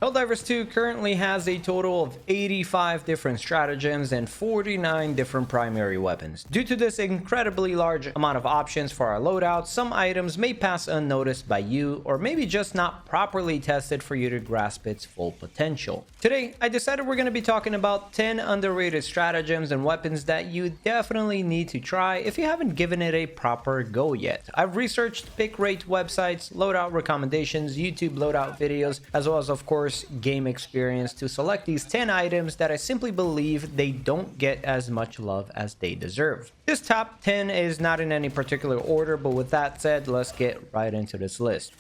Helldivers 2 currently has a total of 85 different stratagems and 49 different primary weapons. Due to this incredibly large amount of options for our loadout, some items may pass unnoticed by you or maybe just not properly tested for you to grasp its full potential. Today, I decided we're going to be talking about 10 underrated stratagems and weapons that you definitely need to try if you haven't given it a proper go yet. I've researched pick rate websites, loadout recommendations, YouTube loadout videos, as well as of course game experience to select these 10 items that I simply believe they don't get as much love as they deserve. This top 10 is not in any particular order, but with that said, let's get right into this list.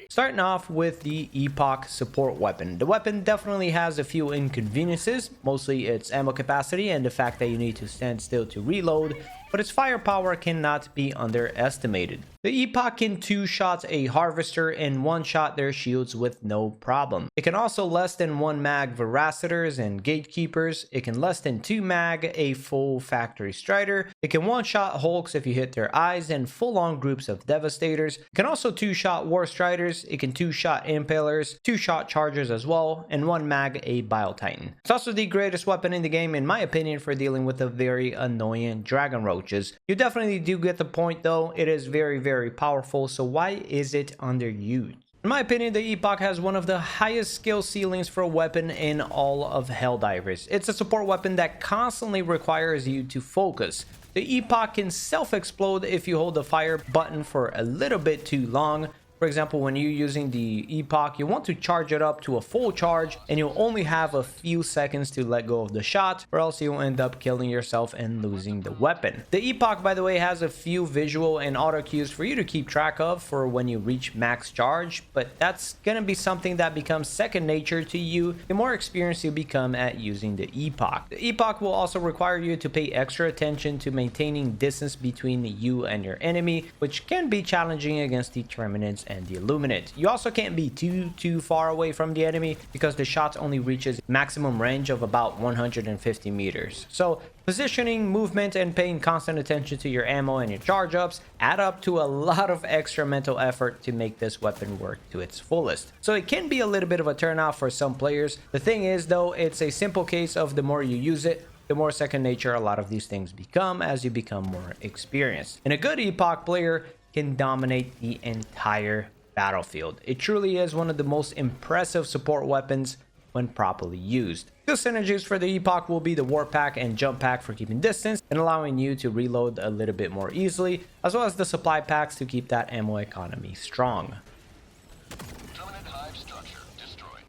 Starting off with the Epoch support weapon. The weapon definitely has a few inconveniences, mostly its ammo capacity and the fact that you need to stand still to reload, but its firepower cannot be underestimated. The Epoch can two-shot a harvester and one-shot their shields with no problem. It can also less than 1 mag veracitors and gatekeepers. It can less than 2 mag a full factory strider. It can one-shot hulks if you hit their eyes and full-on groups of devastators. It can also two-shot war striders. It can two-shot impalers, two-shot chargers as well, and 1 mag a bile titan. It's also the greatest weapon in the game in my opinion for dealing with the very annoying dragon roaches. You definitely do get the point though. It is very powerful, so why is it underused? In my opinion, the Epoch has one of the highest skill ceilings for a weapon in all of Helldivers. It's a support weapon that constantly requires you to focus. The Epoch can self-explode if you hold the fire button for a little bit too long. For example, when you're using the Epoch, you want to charge it up to a full charge and you'll only have a few seconds to let go of the shot, or else you'll end up killing yourself and losing the weapon. The Epoch, by the way, has a few visual and auto cues for you to keep track of for when you reach max charge, but that's gonna be something that becomes second nature to you the more experienced you become at using the Epoch. The Epoch will also require you to pay extra attention to maintaining distance between you and your enemy, which can be challenging against the Terminants and the Illuminate. You also can't be too far away from the enemy because the shot only reaches maximum range of about 150 meters. So positioning, movement, and paying constant attention to your ammo and your charge ups add up to a lot of extra mental effort to make this weapon work to its fullest. So it can be a little bit of a turnoff for some players. The thing is though, it's a simple case of the more you use it, the more second nature a lot of these things become as you become more experienced. And a good Epoch player can dominate the entire battlefield. It truly is one of the most impressive support weapons when properly used. The synergies for the Epoch will be the warp pack and jump pack for keeping distance and allowing you to reload a little bit more easily, as well as the supply packs to keep that ammo economy strong.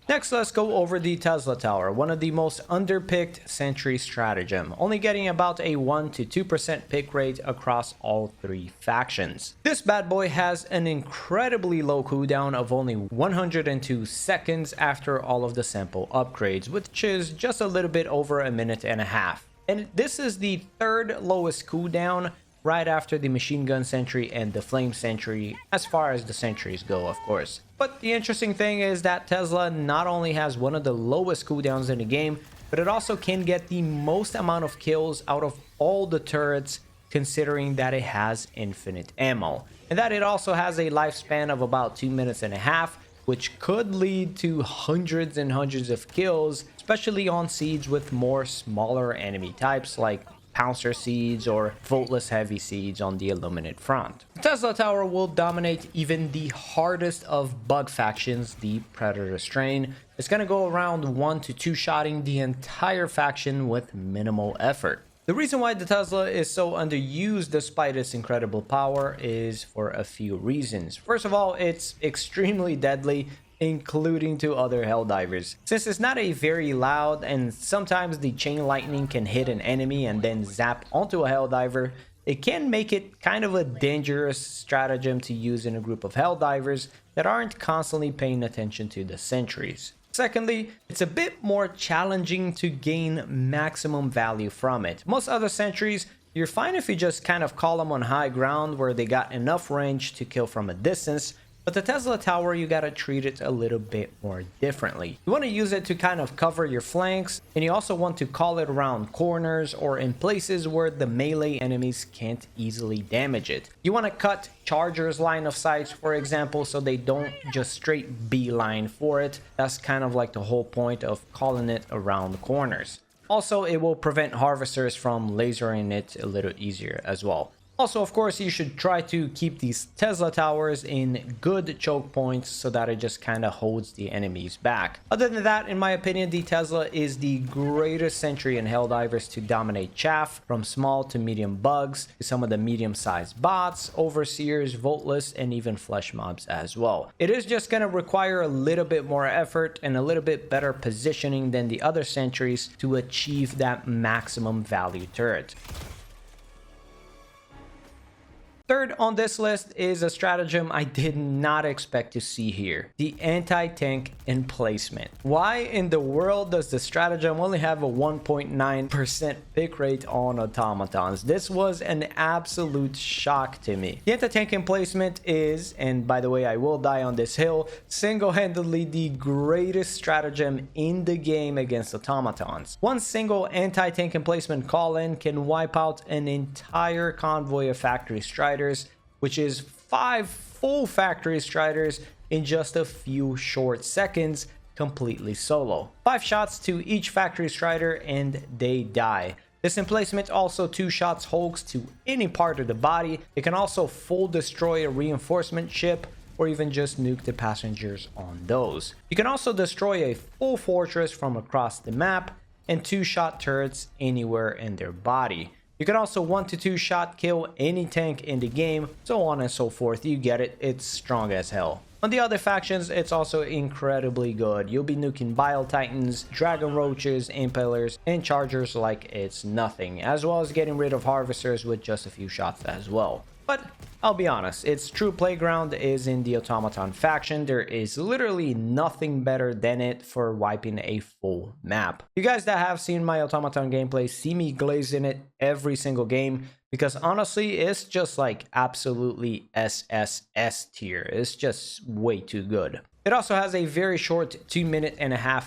Next, let's go over the Tesla Tower, one of the most underpicked sentry stratagem, only getting about a 1 to 2% pick rate across all 3 factions. This bad boy has an incredibly low cooldown of only 102 seconds after all of the sample upgrades, which is just a little bit over a minute and a half. And this is the 3rd lowest cooldown, right after the machine gun sentry and the flame sentry, as far as the sentries go, of course. But the interesting thing is that Tesla not only has one of the lowest cooldowns in the game, but it also can get the most amount of kills out of all the turrets, considering that it has infinite ammo. And that it also has a lifespan of about 2 minutes and a half, which could lead to hundreds and hundreds of kills, especially on seeds with more smaller enemy types like Pouncer seeds or Voltless heavy seeds on the Illuminate front. The Tesla Tower will dominate even the hardest of bug factions, the Predator strain. It's going to go around 1 to 2 shotting the entire faction with minimal effort. The reason why the Tesla is so underused despite its incredible power is for a few reasons. First of all, it's extremely deadly, including to other Helldivers. Since it's not a very loud and sometimes the chain lightning can hit an enemy and then zap onto a Helldiver, it can make it kind of a dangerous stratagem to use in a group of Helldivers that aren't constantly paying attention to the sentries. Secondly, it's a bit more challenging to gain maximum value from it. Most other sentries, you're fine if you just kind of call them on high ground where they got enough range to kill from a distance, But the Tesla Tower, you gotta treat it a little bit more differently. You want to use it to kind of cover your flanks, and you also want to call it around corners or in places where the melee enemies can't easily damage it. You want to cut chargers line of sight, for example, so they don't just straight beeline for it. That's kind of like the whole point of calling it around corners. Also, it will prevent harvesters from lasering it a little easier as well. Also, of course, you should try to keep these Tesla towers in good choke points so that it just kind of holds the enemies back. Other than that, in my opinion, the Tesla is the greatest sentry in Helldivers to dominate chaff, from small to medium bugs, to some of the medium-sized bots, overseers, voltless, and even flesh mobs as well. It is just going to require a little bit more effort and a little bit better positioning than the other sentries to achieve that maximum value turret. Third on this list is a stratagem I did not expect to see here: the anti-tank emplacement. Why in the world does the stratagem only have a 1.9% pick rate on automatons? This was an absolute shock to me. The anti-tank emplacement is, and by the way, I will die on this hill, single-handedly the greatest stratagem in the game against automatons. One single anti-tank emplacement call-in can wipe out an entire convoy of factory striders, which is 5 full factory striders in just a few short seconds, completely solo. 5 shots to each factory strider and they die. This emplacement also 2 shots hulks to any part of the body. It can also full destroy a reinforcement ship or even just nuke the passengers on those. You can also destroy a full fortress from across the map and 2-shot turrets anywhere in their body. You can also 1 to 2 shot kill any tank in the game, so on and so forth. You get it, it's strong as hell. On the other factions, it's also incredibly good. You'll be nuking Bile Titans, Dragon Roaches, Impalers, and Chargers like it's nothing, as well as getting rid of Harvesters with just a few shots as well. But I'll be honest, its true playground is in the Automaton faction. There is literally nothing better than it for wiping a full map. You guys that have seen my Automaton gameplay see me glazing it every single game, because honestly, it's just like absolutely SSS tier. It's just way too good. It also has a very short 2.5-minute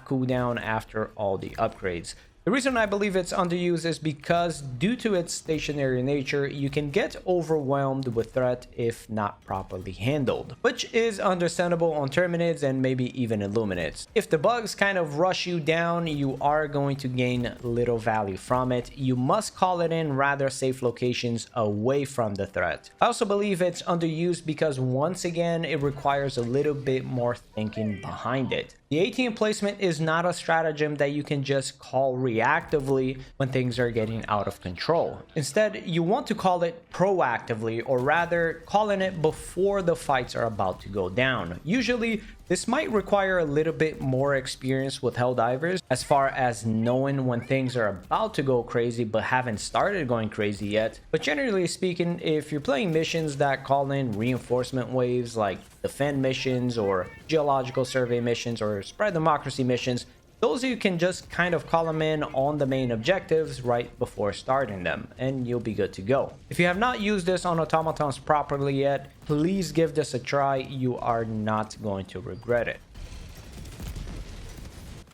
cooldown after all the upgrades. The reason I believe it's underused is because due to its stationary nature, you can get overwhelmed with threat if not properly handled, which is understandable on Terminids and maybe even Illuminates. If the bugs kind of rush you down, you are going to gain little value from it. You must call it in rather safe locations away from the threat. I also believe it's underused because once again, it requires a little bit more thinking behind it. The AT emplacement is not a stratagem that you can just call reactively when things are getting out of control. Instead, you want to call it proactively, or rather calling it before the fights are about to go down. Usually, this might require a little bit more experience with Helldivers as far as knowing when things are about to go crazy but haven't started going crazy yet. But generally speaking, if you're playing missions that call in reinforcement waves like defend missions or geological survey missions or spread democracy missions, those you can just kind of call them in on the main objectives right before starting them, and you'll be good to go. If you have not used this on automatons properly yet, please give this a try. You are not going to regret it.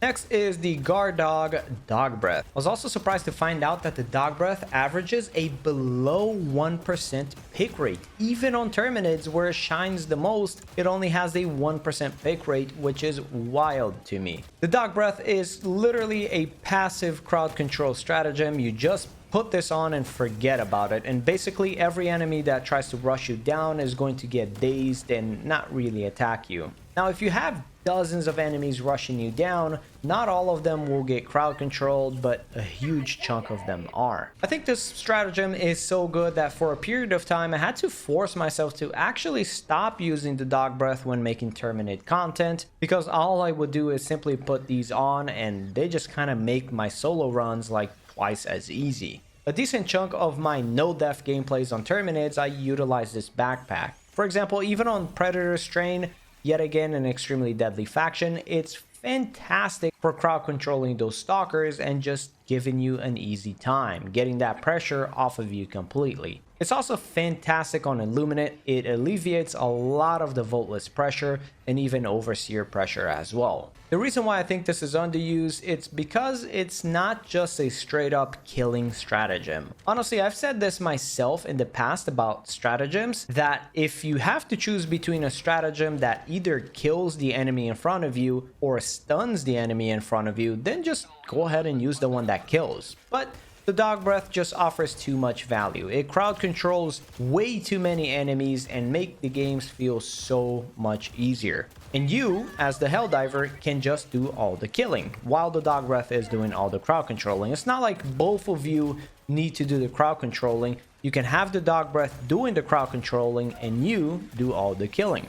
Next is the Guard Dog Dog Breath. I was also surprised to find out that the Dog Breath averages a below 1% pick rate. Even on Terminids, where it shines the most, it only has a 1% pick rate, which is wild to me. The Dog Breath is literally a passive crowd control stratagem. You just put this on and forget about it, and basically every enemy that tries to rush you down is going to get dazed and not really attack you. Now, if you have dozens of enemies rushing you down, not all of them will get crowd controlled, but a huge chunk of them are. I think this stratagem is so good that for a period of time I had to force myself to actually stop using the Dog Breath when making Terminate content, because all I would do is simply put these on and they just kind of make my solo runs like twice as easy. A decent chunk of my no-death gameplays on Terminids, I utilize this backpack. For example, even on Predator Strain, yet again an extremely deadly faction, it's fantastic for crowd controlling those stalkers and just giving you an easy time, getting that pressure off of you completely. It's also fantastic on Illuminate. It alleviates a lot of the Voltless pressure and even Overseer pressure as well. The reason why I think this is underused, it's because it's not just a straight up killing stratagem. Honestly, I've said this myself in the past about stratagems, that if you have to choose between a stratagem that either kills the enemy in front of you or stuns the enemy in front of you, then just go ahead and use the one that kills. But the Dog Breath just offers too much value. It crowd controls way too many enemies and make the games feel so much easier. And you, as the Helldiver, can just do all the killing, while the Dog Breath is doing all the crowd controlling. It's not like both of you need to do the crowd controlling. You can have the Dog Breath doing the crowd controlling and you do all the killing.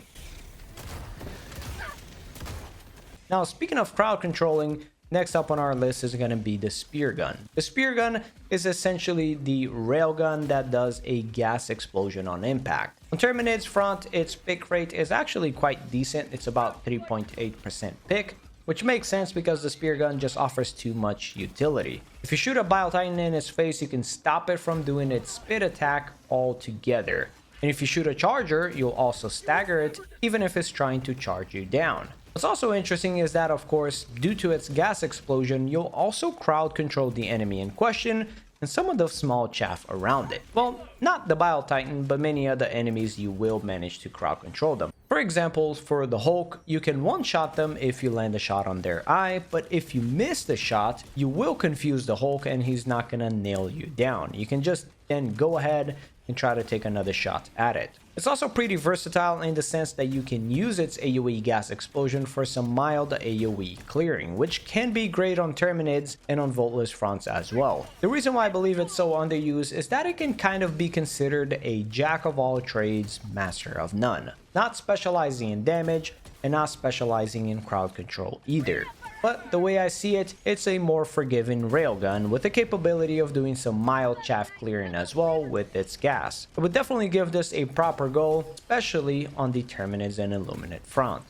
Now, speaking of crowd controlling, next up on our list is going to be the Speargun. The Speargun is essentially the railgun that does a gas explosion on impact. On Terminate's front, its pick rate is actually quite decent. It's about 3.8% pick, which makes sense because the Speargun just offers too much utility. If you shoot a Bile Titan in its face, you can stop it from doing its spit attack altogether. And if you shoot a Charger, you'll also stagger it, even if it's trying to charge you down. What's also interesting is that, of course, due to its gas explosion, you'll also crowd control the enemy in question and some of the small chaff around it. Well, not the Bile Titan, but many other enemies you will manage to crowd control them. For example, for the Hulk, you can one-shot them if you land a shot on their eye, but if you miss the shot, you will confuse the Hulk and he's not gonna nail you down. You can just then go ahead and try to take another shot at it. It's also pretty versatile in the sense that you can use its AoE gas explosion for some mild AoE clearing, which can be great on Terminids and on Voltless fronts as well. The reason why I believe it's so underused is that it can kind of be considered a jack of all trades, master of none. Not specializing in damage and not specializing in crowd control either. But the way I see it, it's a more forgiving railgun with the capability of doing some mild chaff clearing as well with its gas. I would definitely give this a proper go, especially on the Terminids and Illuminate front.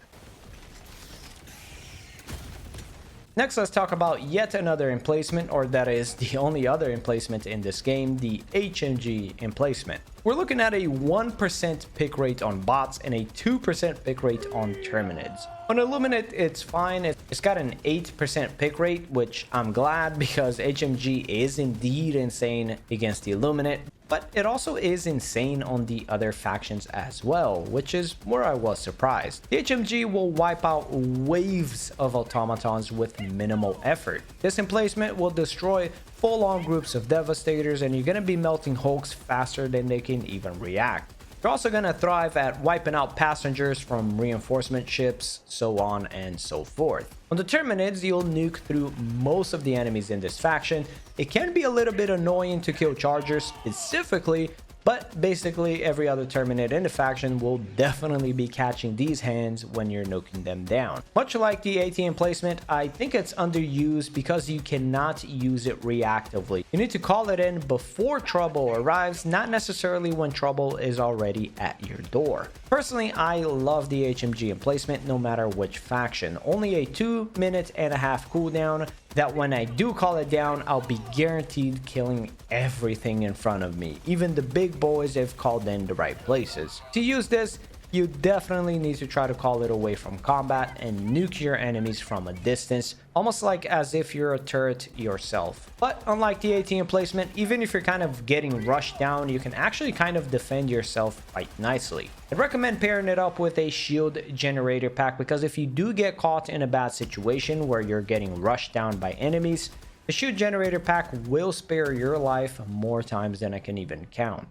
Next, let's talk about yet another emplacement, or that is the only other emplacement in this game, the HMG Emplacement. We're looking at a 1% pick rate on bots and a 2% pick rate on Terminids. On Illuminate, it's fine. It's got an 8% pick rate, which I'm glad because HMG is indeed insane against the Illuminate. But it also is insane on the other factions as well, which is where I was surprised. The HMG will wipe out waves of automatons with minimal effort. This emplacement will destroy full-on groups of Devastators, and you're going to be melting Hulks faster than they can even react. You're also going to thrive at wiping out passengers from reinforcement ships, so on and so forth. On the Terminids, you'll nuke through most of the enemies in this faction. It can be a little bit annoying to kill Chargers specifically, but basically every other Terminid in the faction will definitely be catching these hands when you're nuking them down. Much like the AT emplacement, I think it's underused because you cannot use it reactively. You need to call it in before trouble arrives, not necessarily when trouble is already at your door. Personally, I love the HMG emplacement no matter which faction. Only a 2.5 minute cooldown that when I do call it down, I'll be guaranteed killing everything in front of me, even the big boys if called in the right places. To use this, you definitely need to try to call it away from combat and nuke your enemies from a distance, almost like as if you're a turret yourself. But unlike the AT emplacement, even if you're kind of getting rushed down, you can actually kind of defend yourself quite nicely. I'd recommend pairing it up with a shield generator pack because if you do get caught in a bad situation where you're getting rushed down by enemies, the shield generator pack will spare your life more times than I can even count.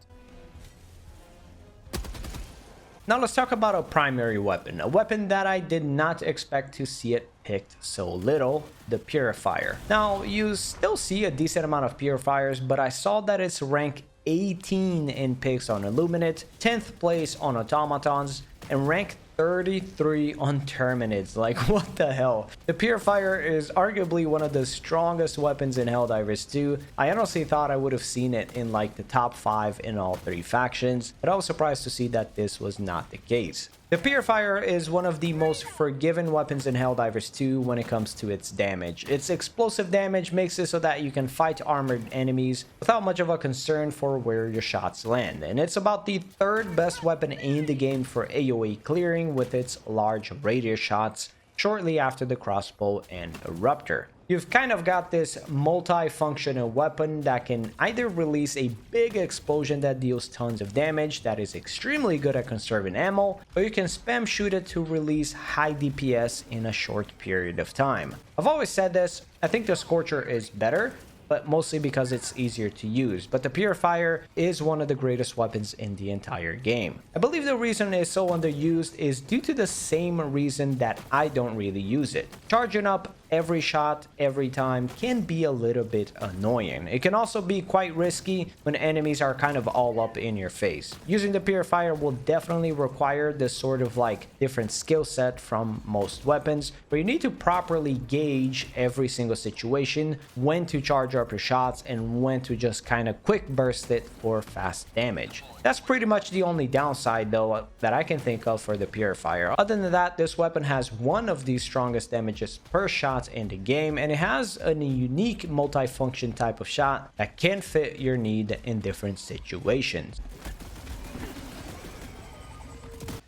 Now let's talk about a primary weapon, a weapon that I did not expect to see it picked so little, the Purifier. Now you still see a decent amount of Purifiers, but I saw that it's rank 18 in picks on Illuminate, 10th place on Automatons, and rank 33 on Terminids. Like, what the hell? The Purifier is arguably one of the strongest weapons in Helldivers 2. I honestly thought I would have seen it in like the top 5 in all 3 factions, but I was surprised to see that this was not the case. The Purifier is one of the most forgiving weapons in Helldivers 2 when it comes to its damage. Its explosive damage makes it so that you can fight armored enemies without much of a concern for where your shots land, and it's about the third best weapon in the game for AoE clearing with its large radius shots shortly after the crossbow and eruptor. You've kind of got this multi-functional weapon that can either release a big explosion that deals tons of damage that is extremely good at conserving ammo, or you can spam shoot it to release high DPS in a short period of time. I've always said this, I think the Scorcher is better, but mostly because it's easier to use. But the Purifier is one of the greatest weapons in the entire game. I believe the reason it's so underused is due to the same reason that I don't really use it. Charging up every shot every time can be a little bit annoying. It can also be quite risky when enemies are kind of all up in your face. Using the Purifier will definitely require this sort of like different skill set from most weapons, where you need to properly gauge every single situation, when to charge up your shots and when to just kind of quick burst it for fast damage. That's pretty much the only downside though that I can think of for the Purifier. Other than that, this weapon has one of the strongest damages per shot in the game, and it has a unique multi-function type of shot that can fit your need in different situations.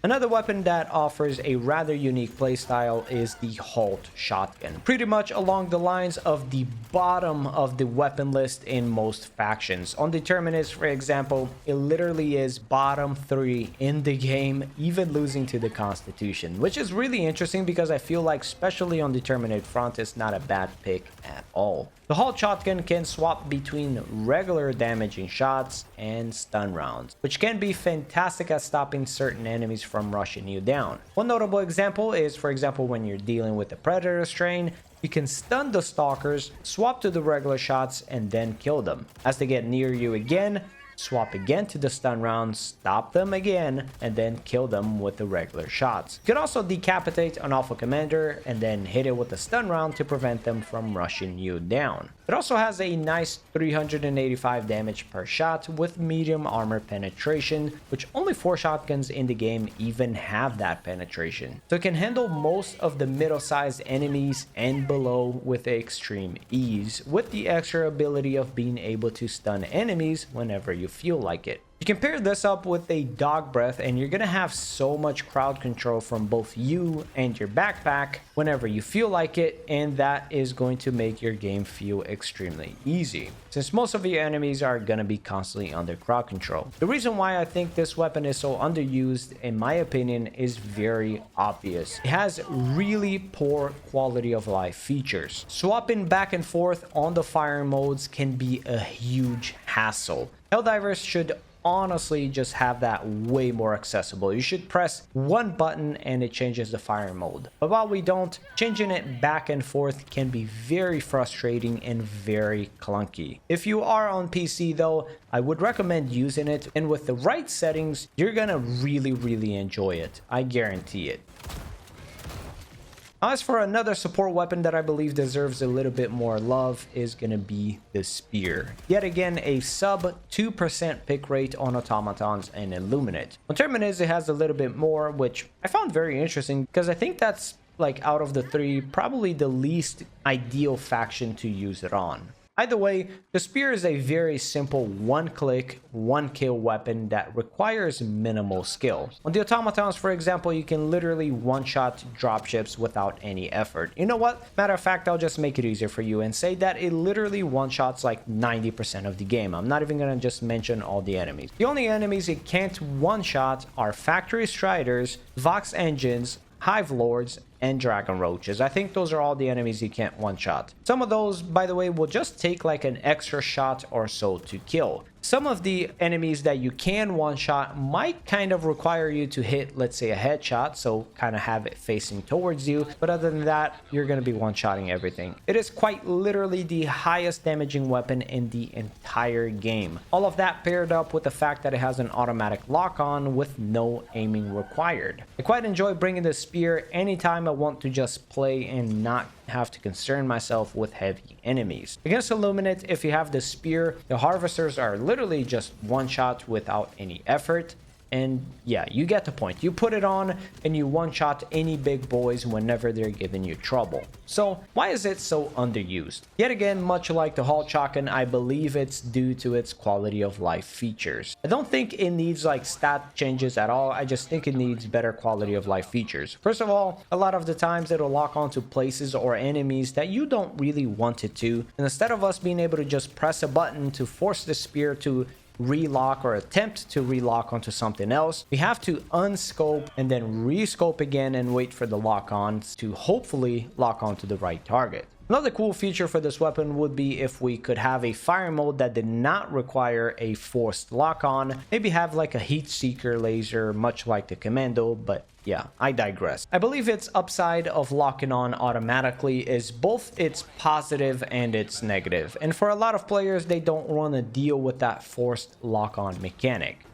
Another weapon that offers a rather unique playstyle is the Halt Shotgun. Pretty much along the lines of the bottom of the weapon list in most factions. On the Terminus, for example, it literally is bottom 3 in the game, even losing to the Constitution, which is really interesting because I feel like especially on the Terminate front, it's not a bad pick at all. The Halt Shotgun can swap between regular damaging shots and stun rounds, which can be fantastic at stopping certain enemies from rushing you down. One notable example is, for example, when you're dealing with the Predator strain, you can stun the stalkers, swap to the regular shots, and then kill them. As they get near you again, swap again to the stun rounds, stop them again, and then kill them with the regular shots. You can also decapitate an Alpha Commander and then hit it with a stun round to prevent them from rushing you down. It also has a nice 385 damage per shot with medium armor penetration, which only 4 shotguns in the game even have that penetration. So it can handle most of the middle-sized enemies and below with extreme ease, with the extra ability of being able to stun enemies whenever you feel like it. You can pair this up with a dog breath and you're gonna have so much crowd control from both you and your backpack whenever you feel like it, and that is going to make your game feel extremely easy, since most of your enemies are gonna be constantly under crowd control. The reason why I think this weapon is so underused, in my opinion, is very obvious. It has really poor quality of life features. Swapping back and forth on the fire modes can be a huge hassle. Helldivers should honestly just have that way more accessible. You should press one button and it changes the fire mode. But while we don't, changing it back and forth can be very frustrating and very clunky. If you are on PC though, I would recommend using it, and with the right settings, you're gonna really enjoy it. I guarantee it. As for another support weapon that I believe deserves a little bit more love is going to be the Spear. Yet again, a sub 2% pick rate on automatons and Illuminate. On Terminus, it has a little bit more, which I found very interesting because I think that's, like, out of the 3, probably the least ideal faction to use it on. Either way, the Spear is a very simple one-click, one-kill weapon that requires minimal skill. On the automatons, for example, you can literally one-shot dropships without any effort. You know what? Matter of fact, I'll just make it easier for you and say that it literally one-shots like 90% of the game. I'm not even gonna just mention all the enemies. The only enemies it can't one-shot are Factory Striders, Vox Engines, Hive Lords, and Dragon Roaches. I think those are all the enemies you can't one-shot. Some of those, by the way, will just take like an extra shot or so to kill. Some of the enemies that you can one-shot might kind of require you to hit, let's say, a headshot, so kind of have it facing towards you, but other than that, you're going to be one-shotting everything. It is quite literally the highest damaging weapon in the entire game. All of that paired up with the fact that it has an automatic lock-on with no aiming required. I quite enjoy bringing the Spear anytime I want to just play and not have to concern myself with heavy enemies. Against Illuminate, if you have the Spear, the Harvesters are literally just one shot without any effort, and yeah, you get the point. You put it on and you one-shot any big boys whenever they're giving you trouble. So why is it so underused? Yet again, much like the Halt Shotgun, I believe it's due to its quality of life features. I don't think it needs like stat changes at all. I just think it needs better quality of life features. First of all, a lot of the times it'll lock onto places or enemies that you don't really want it to, and instead of us being able to just press a button to force the spear to relock or attempt to relock onto something else, we have to unscope and then rescope again and wait for the lock-ons to hopefully lock onto the right target. Another cool feature for this weapon would be if we could have a fire mode that did not require a forced lock-on. Maybe have like a heat seeker laser, much like the commando, but yeah, I digress. I believe its upside of locking on automatically is both its positive and its negative. And for a lot of players, they don't want to deal with that forced lock-on mechanic.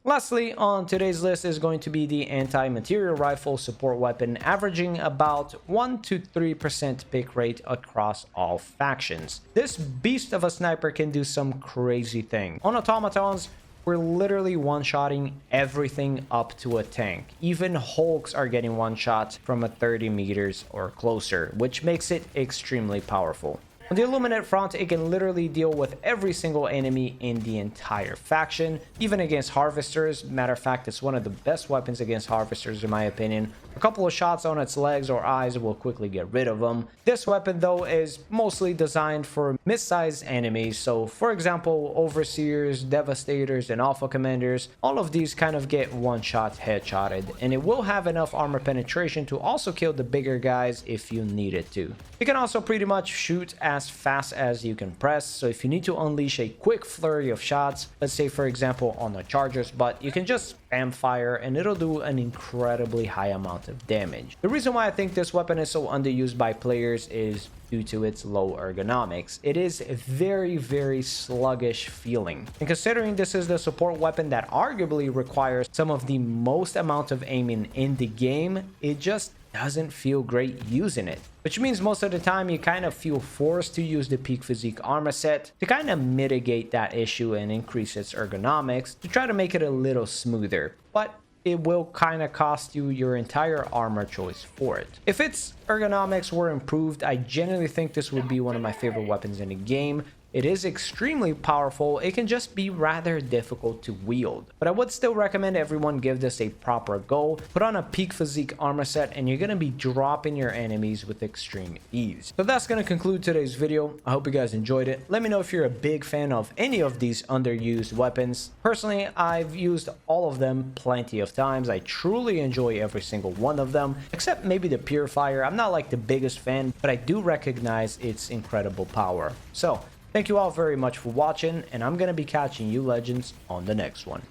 Lastly, on today's list is going to be the anti-material rifle support weapon, averaging about 1 to 3% pick rate across all factions. This beast of a sniper can do some crazy things. On automatons, we're literally one-shotting everything up to a tank. Even hulks are getting one-shots from a 30 meters or closer, which makes it extremely powerful. On the Illuminate front, it can literally deal with every single enemy in the entire faction, even against harvesters. Matter of fact, it's one of the best weapons against harvesters in my opinion. A couple of shots on its legs or eyes will quickly get rid of them. This weapon though is mostly designed for mid-sized enemies, so for example, overseers, devastators, and alpha commanders, all of these kind of get one-shot headshotted, and it will have enough armor penetration to also kill the bigger guys if you need it to. You can also pretty much shoot as fast as you can press, so if you need to unleash a quick flurry of shots, let's say for example on the charger's butt, you can just spam fire and it'll do an incredibly high amount of damage. The reason why I think this weapon is so underused by players is due to its low ergonomics. It is very sluggish feeling, and considering this is the support weapon that arguably requires some of the most amount of aiming in the game, it just doesn't feel great using it, which means most of the time you kind of feel forced to use the peak physique armor set to kind of mitigate that issue and increase its ergonomics to try to make it a little smoother, but it will kind of cost you your entire armor choice for it. If its ergonomics were improved, I genuinely think this would be one of my favorite weapons in the game. It is extremely powerful, it can just be rather difficult to wield. But I would still recommend everyone give this a proper go. Put on a peak physique armor set and you're going to be dropping your enemies with extreme ease. So that's going to conclude today's video. I hope you guys enjoyed it. Let me know if you're a big fan of any of these underused weapons. Personally, I've used all of them plenty of times. I truly enjoy every single one of them, except maybe the Purifier. I'm not like the biggest fan, but I do recognize its incredible power. So thank you all very much for watching, and I'm going to be catching you legends on the next one.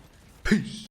Peace!